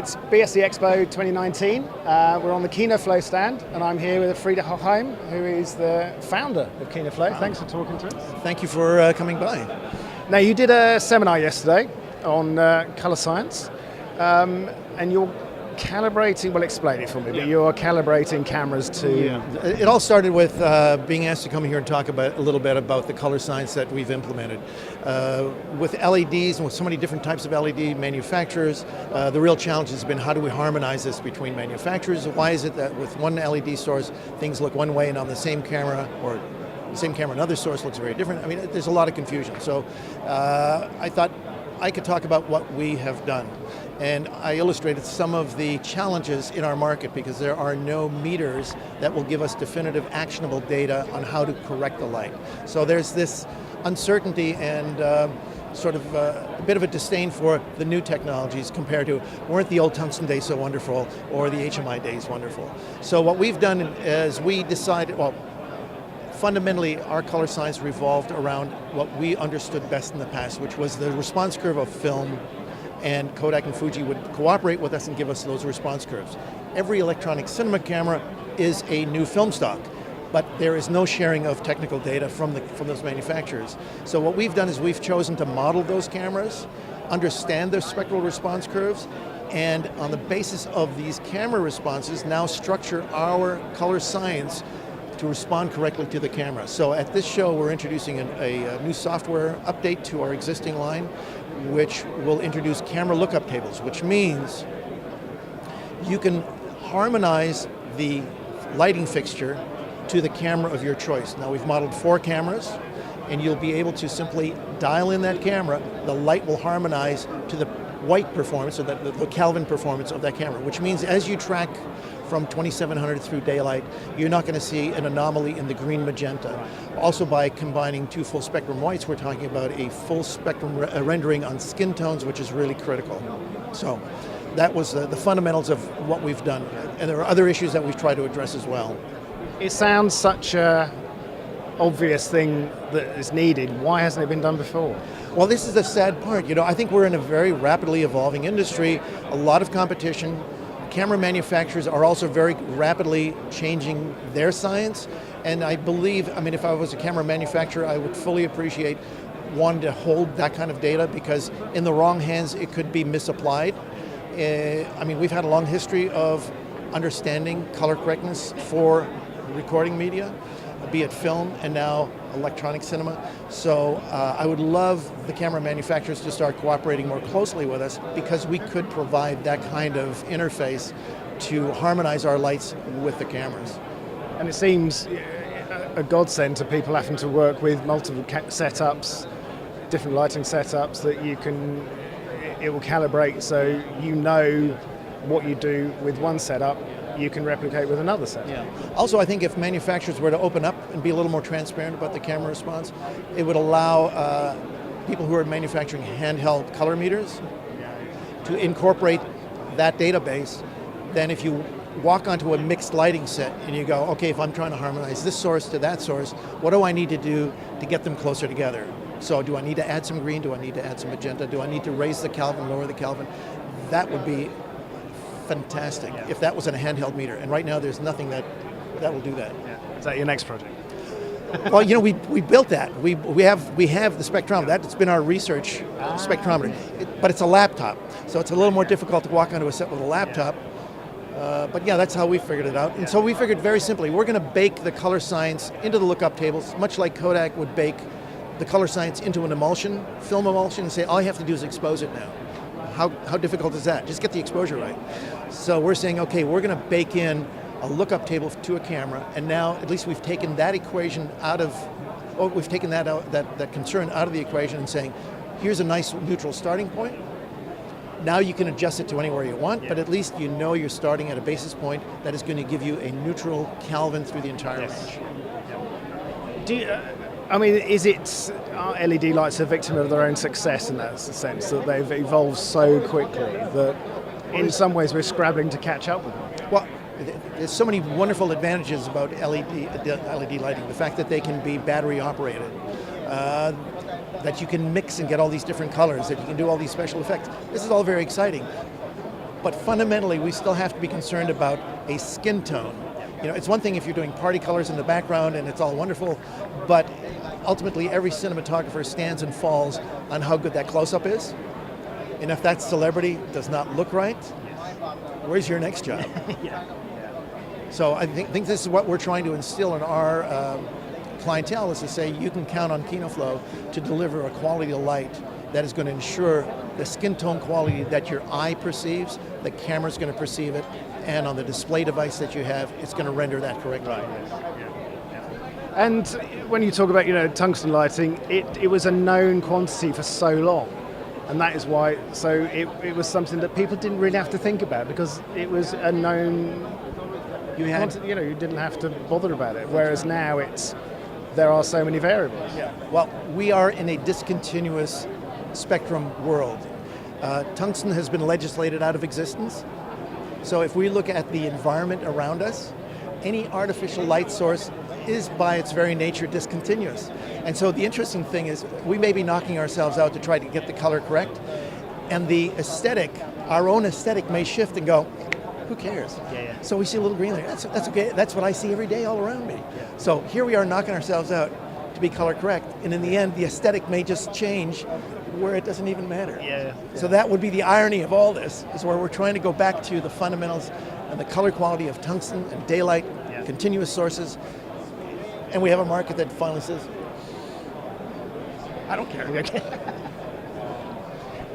It's BSC Expo 2019. We're on the Kino Flo stand, and I'm here with Frieder Hochheim, who is the founder of Kino Flo. Thanks for talking to us. Thank you for coming by. Now, you did a seminar yesterday on colour science, and you're calibrating, well, explain it for me, but you're calibrating cameras to... Yeah. It all started with being asked to come here and talk about a little bit about the color science that we've implemented. With LEDs and with so many different types of LED manufacturers, the real challenge has been how do we harmonize this between manufacturers? Why is it that with one LED source things look one way and on the same camera, or the same camera another source looks very different? I mean, there's a lot of confusion. So I thought I could talk about what we have done. And I illustrated some of the challenges in our market because there are no meters that will give us definitive, actionable data on how to correct the light. So there's this uncertainty and sort of a bit of a disdain for the new technologies compared to, weren't the old tungsten days so wonderful, or the HMI days wonderful? So what we've done is we decided, well, fundamentally, our color science revolved around what we understood best in the past, which was the response curve of film, and Kodak and Fuji would cooperate with us and give us those response curves. Every electronic cinema camera is a new film stock, but there is no sharing of technical data from those manufacturers. So what we've done is we've chosen to model those cameras, understand their spectral response curves, and on the basis of these camera responses, now structure our color science to respond correctly to the camera. So at this show, we're introducing a new software update to our existing line, which will introduce camera lookup tables, which means you can harmonize the lighting fixture to the camera of your choice. Now, we've modeled 4 cameras, and you'll be able to simply dial in that camera. The light will harmonize to the white performance, or the Kelvin performance of that camera, which means as you track from 2700 through daylight, you're not going to see an anomaly in the green magenta. Also, by combining 2 full spectrum whites, we're talking about a full spectrum rendering on skin tones, which is really critical. So that was the fundamentals of what we've done. And there are other issues that we've tried to address as well. It sounds such a obvious thing that is needed. Why hasn't it been done before? Well, this is the sad part. You know, I think we're in a very rapidly evolving industry, a lot of competition. Camera manufacturers are also very rapidly changing their science, and I believe, I mean, if I was a camera manufacturer, I would fully appreciate wanting to hold that kind of data, because in the wrong hands, it could be misapplied. I mean, we've had a long history of understanding color correctness for recording media, be it film and now electronic cinema. So I would love the camera manufacturers to start cooperating more closely with us, because we could provide that kind of interface to harmonize our lights with the cameras. And it seems a godsend to people having to work with multiple setups, different lighting setups, that it will calibrate so you know what you do with one setup, you can replicate with another set. Yeah. Also, I think if manufacturers were to open up and be a little more transparent about the camera response, it would allow people who are manufacturing handheld color meters to incorporate that database. Then if you walk onto a mixed lighting set and you go, okay, if I'm trying to harmonize this source to that source, what do I need to do to get them closer together? So do I need to add some green? Do I need to add some magenta? Do I need to raise the Kelvin, lower the Kelvin? That would be fantastic if that was in a handheld meter. And right now there's nothing that will do that. Yeah. Is that your next project? Well, you know, we built that. We have the spectrometer. That's been our research spectrometer. But it's a laptop, so it's a little more difficult to walk onto a set with a laptop. But yeah, that's how we figured it out. And so we figured very simply, we're going to bake the color science into the lookup tables, much like Kodak would bake the color science into an emulsion, film emulsion, and say all you have to do is expose it now. How difficult is that? Just get the exposure right. So we're saying, okay, we're going to bake in a lookup table to a camera, and now at least we've taken that equation out of, we've taken that concern out of the equation and saying, here's a nice neutral starting point. Now you can adjust it to anywhere you want, but at least you know you're starting at a basis point that is going to give you a neutral Kelvin through the entire range. I mean, are LED lights a victim of their own success in that sense, that they've evolved so quickly that in some ways we're scrabbling to catch up with them? Well, there's so many wonderful advantages about LED lighting. The fact that they can be battery operated, that you can mix and get all these different colors, that you can do all these special effects. This is all very exciting. But fundamentally, we still have to be concerned about a skin tone. You know, it's one thing if you're doing party colors in the background and it's all wonderful, but ultimately every cinematographer stands and falls on how good that close-up is. And if that celebrity does not look right, where's your next job? Yeah. So I think this is what we're trying to instill in our clientele, is to say you can count on Kino Flo to deliver a quality of light that is going to ensure the skin tone quality that your eye perceives, the camera's going to perceive it, and on the display device that you have, it's going to render that correctly. Right. And when you talk about, tungsten lighting, it was a known quantity for so long. And that is why, so it was something that people didn't really have to think about, because it was a known quantity, you didn't have to bother about it. Whereas now there are so many variables. Yeah. Well, we are in a discontinuous spectrum world. Tungsten has been legislated out of existence. So if we look at the environment around us, any artificial light source is by its very nature discontinuous. And so the interesting thing is we may be knocking ourselves out to try to get the color correct, and the aesthetic, our own aesthetic may shift and go, who cares? Yeah. So we see a little green there, that's okay, that's what I see every day all around me. Yeah. So here we are knocking ourselves out to be color correct, and in the end the aesthetic may just change where it doesn't even matter. Yeah. So that would be the irony of all this, is where we're trying to go back to the fundamentals and the color quality of tungsten and daylight, continuous sources, and we have a market that finally says, I don't care. Okay.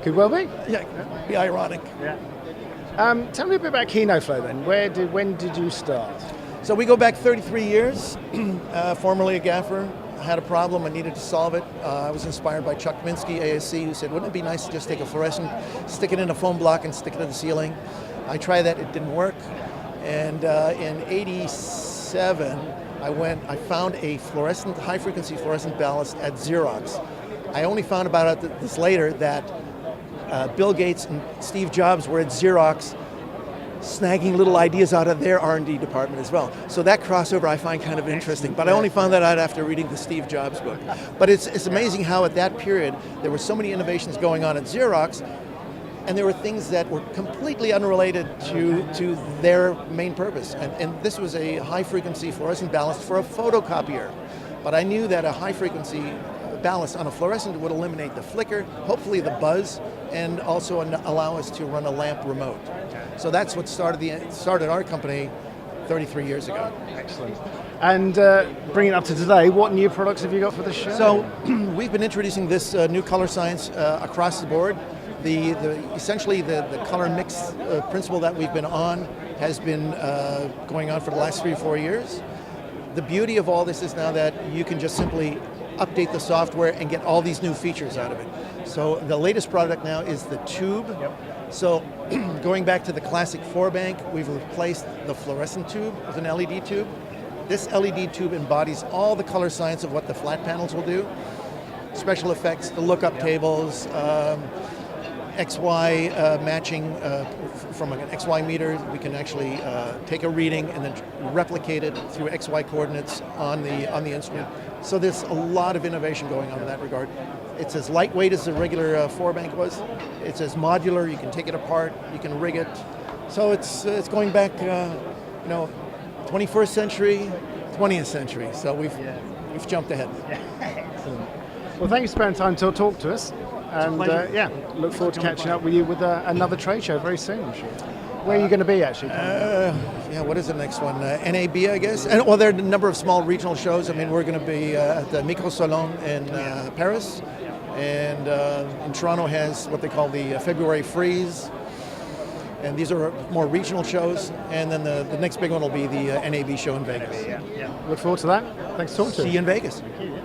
Could well be. Yeah, be ironic. Yeah. Tell me a bit about Kino Flo then. When did you start? So we go back 33 years, formerly a gaffer. I had a problem, I needed to solve it. I was inspired by Chuck Minsky, ASC, who said, wouldn't it be nice to just take a fluorescent, stick it in a foam block and stick it to the ceiling? I tried that, it didn't work. And in '87, I found a fluorescent, high frequency fluorescent ballast at Xerox. I only found about this later that Bill Gates and Steve Jobs were at Xerox snagging little ideas out of their R&D department as well. So that crossover I find kind of interesting, but I only found that out after reading the Steve Jobs book. But it's amazing how at that period there were so many innovations going on at Xerox, and there were things that were completely unrelated to their main purpose. And this was a high frequency fluorescent ballast for a photocopier. But I knew that a high frequency ballast on a fluorescent would eliminate the flicker, hopefully the buzz, and also allow us to run a lamp remote. So that's what started our company 33 years ago. Excellent. And bringing it up to today, what new products have you got for the show? So we've been introducing this new color science across the board. Essentially the color mix principle that we've been on has been going on for the last 3 or 4 years. The beauty of all this is now that you can just simply update the software and get all these new features out of it. So the latest product now is the tube. Yep. So going back to the classic 4-bank, we've replaced the fluorescent tube with an LED tube. This LED tube embodies all the color science of what the flat panels will do. Special effects, the lookup tables, XY matching from an XY meter. We can actually take a reading and then replicate it through XY coordinates on the instrument. So there's a lot of innovation going on in that regard. It's as lightweight as the regular 4-bank was. It's as modular. You can take it apart. You can rig it. So it's going back, 21st century, 20th century. So we've jumped ahead. Excellent. Well, thank you for spending time to talk to us. And look forward to catching up with you with another trade show very soon, I'm sure. Where are you going to be, actually? What is the next one? NAB, I guess. And there are a number of small regional shows. I mean, we're going to be at the Micro Salon in Paris, and in Toronto has what they call the February Freeze. And these are more regional shows. And then the next big one will be the NAB show in Vegas. Look forward to that. Thanks for talking to us. See you in Vegas. Thank you.